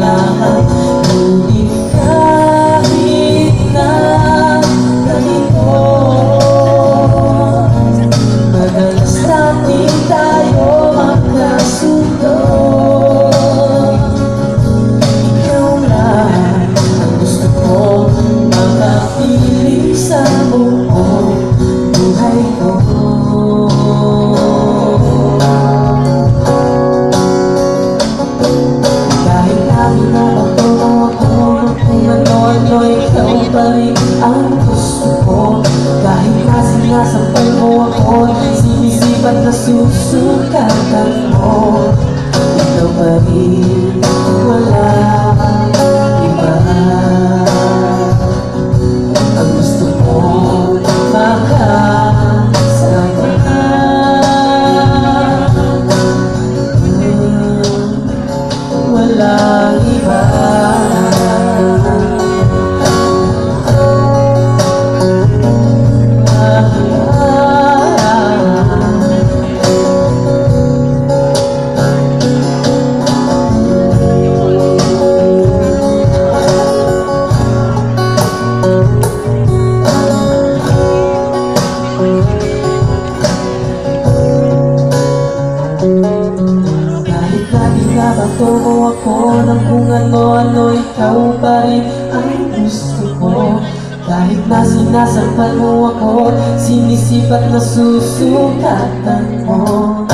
Ngunit kahit na ganito, madalas natin tayo magkasundo. Ikaw lang ang gusto ko makapiling sa buong buhay ko. Kahit lagi na magturo ako kung ano-ano, ikaw pa rin ang gusto ko. Kahit na sinasampal mo ako, sinisipat na susukatan mo, ikaw pa rin, wala iba. Ang gusto ko makasama, walang iba. Kahit na binabato mo ako ng kung ano-ano, ikaw pa rin ang gusto ko. Kahit na sinasampal mo ako, sinisipat na susukatan mo,